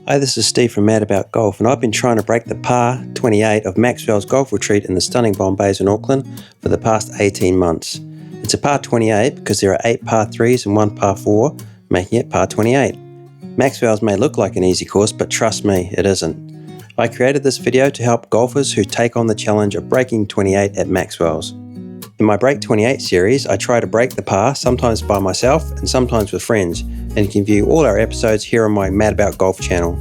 Hi, this is Steve from Mad About Golf, and I've been trying to break the par 28 of Maxwells Golf Retreat in the stunning Bombays in Auckland for the past 18 months. It's a par 28 because there are 8 par 3s and 1 par 4, making it par 28. Maxwells may look like an easy course, but trust me, it isn't. I created this video to help golfers who take on the challenge of breaking 28 at Maxwells. In my Break 28 series, I try to break the par, sometimes by myself and sometimes with friends, and you can view all our episodes here on my Mad About Golf channel.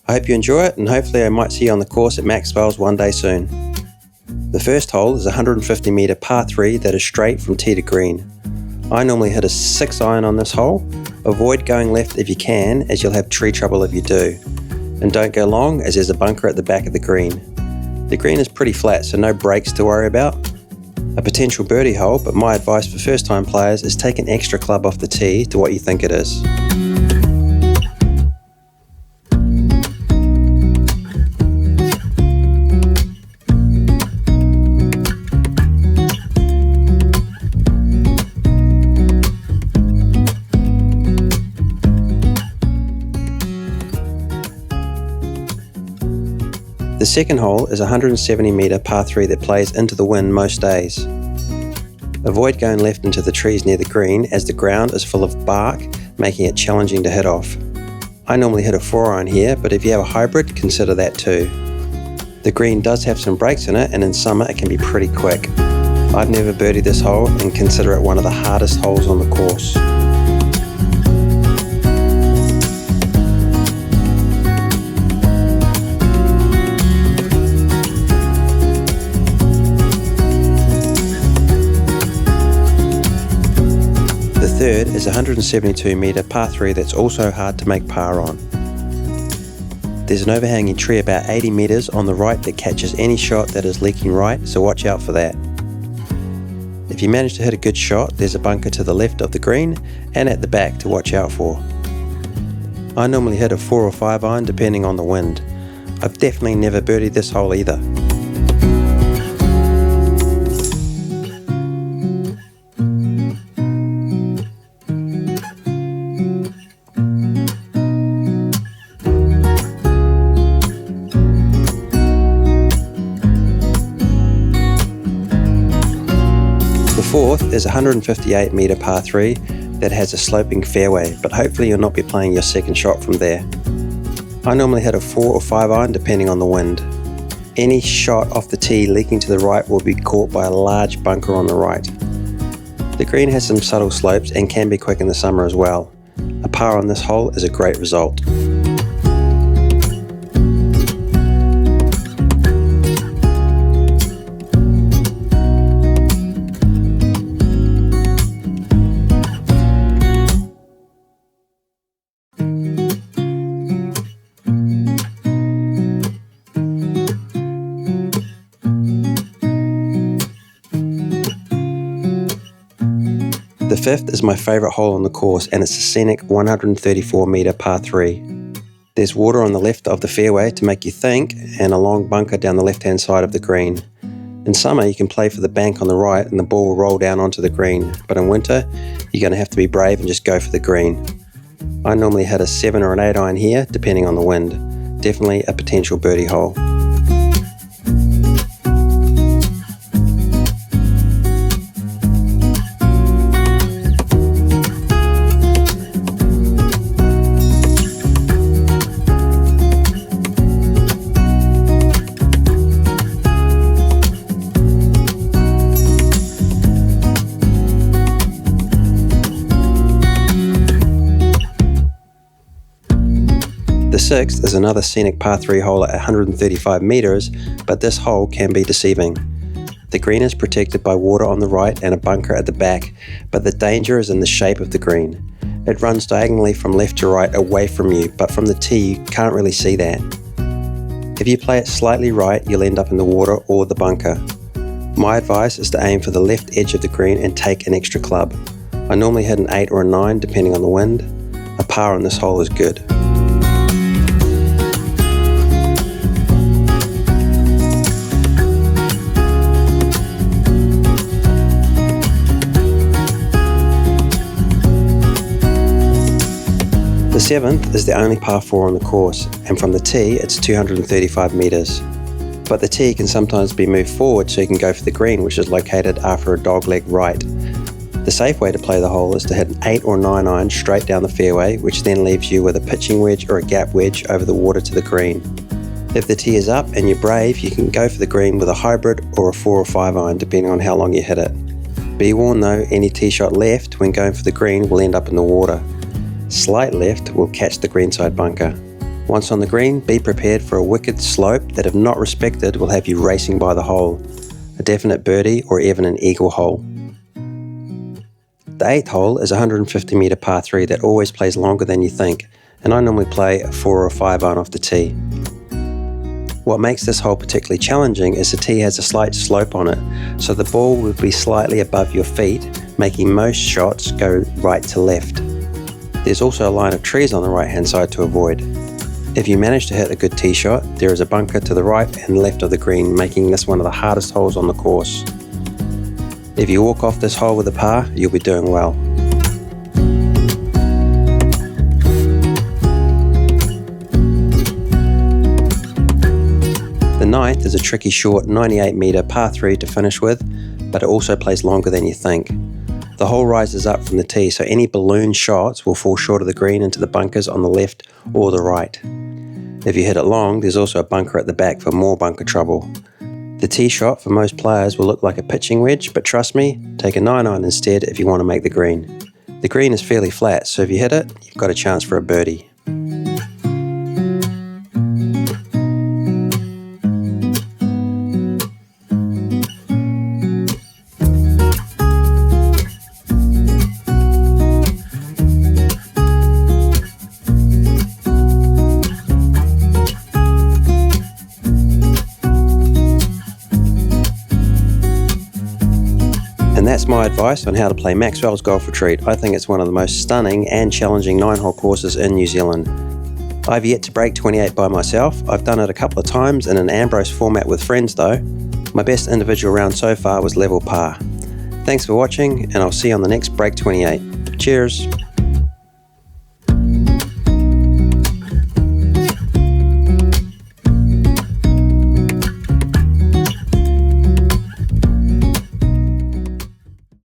I hope you enjoy it, and hopefully I might see you on the course at Maxwells one day soon. The first hole is a 150 metre par 3 that is straight from tee to green. I normally hit a 6-iron on this hole. Avoid going left if you can, as you'll have tree trouble if you do. And don't go long, as there's a bunker at the back of the green. The green is pretty flat, so no breaks to worry about. A potential birdie hole, but my advice for first time players is take an extra club off the tee to what you think it is. The second hole is a 170 metre par 3 that plays into the wind most days. Avoid going left into the trees near the green, as the ground is full of bark, making it challenging to hit off. I normally hit a 4-iron here, but if you have a hybrid, consider that too. The green does have some breaks in it, and in summer it can be pretty quick. I've never birdied this hole and consider it one of the hardest holes on the course. The third is a 172 metre par 3 that's also hard to make par on. There's an overhanging tree about 80 metres on the right that catches any shot that is leaking right, so watch out for that. If you manage to hit a good shot, there's a bunker to the left of the green and at the back to watch out for. I normally hit a 4 or 5 iron depending on the wind. I've definitely never birdied this hole either. The fourth is a 158 metre par 3 that has a sloping fairway, but hopefully you'll not be playing your second shot from there. I normally hit a 4 or 5 iron depending on the wind. Any shot off the tee leaking to the right will be caught by a large bunker on the right. The green has some subtle slopes and can be quick in the summer as well. A par on this hole is a great result. The fifth is my favourite hole on the course, and it's a scenic 134 metre par 3. There's water on the left of the fairway to make you think, and a long bunker down the left hand side of the green. In summer you can play for the bank on the right and the ball will roll down onto the green, but in winter you're going to have to be brave and just go for the green. I normally hit a 7 or an 8 iron here depending on the wind. Definitely a potential birdie hole. The sixth is another scenic par 3 hole at 135 metres, but this hole can be deceiving. The green is protected by water on the right and a bunker at the back, but the danger is in the shape of the green. It runs diagonally from left to right away from you, but from the tee you can't really see that. If you play it slightly right, you'll end up in the water or the bunker. My advice is to aim for the left edge of the green and take an extra club. I normally hit an 8 or a 9 depending on the wind. A par on this hole is good. 7th is the only par 4 on the course, and from the tee it's 235 metres. But the tee can sometimes be moved forward so you can go for the green, which is located after a dogleg right. The safe way to play the hole is to hit an 8 or 9 iron straight down the fairway, which then leaves you with a pitching wedge or a gap wedge over the water to the green. If the tee is up and you're brave, you can go for the green with a hybrid or a 4 or 5 iron depending on how long you hit it. Be warned though, any tee shot left when going for the green will end up in the water. Slight left will catch the greenside bunker. Once on the green, be prepared for a wicked slope that if not respected will have you racing by the hole, a definite birdie or even an eagle hole. The 8th hole is a 150 metre par 3 that always plays longer than you think, and I normally play a 4 or 5 iron off the tee. What makes this hole particularly challenging is the tee has a slight slope on it, so the ball will be slightly above your feet, making most shots go right to left. There's also a line of trees on the right hand side to avoid. If you manage to hit a good tee shot, there is a bunker to the right and left of the green, making this one of the hardest holes on the course. If you walk off this hole with a par, you'll be doing well. The 9th is a tricky short 98 metre par 3 to finish with, but it also plays longer than you think. The hole rises up from the tee, so any balloon shots will fall short of the green into the bunkers on the left or the right. If you hit it long, there's also a bunker at the back for more bunker trouble. The tee shot for most players will look like a pitching wedge, but trust me, take a 9 iron instead if you want to make the green. The green is fairly flat, so if you hit it, you've got a chance for a birdie. And that's my advice on how to play Maxwells Golf Retreat. I think it's one of the most stunning and challenging 9-hole courses in New Zealand. I've yet to break 28 by myself. I've done it a couple of times in an Ambrose format with friends though. My best individual round so far was level par. Thanks for watching, and I'll see you on the next Break 28. Cheers!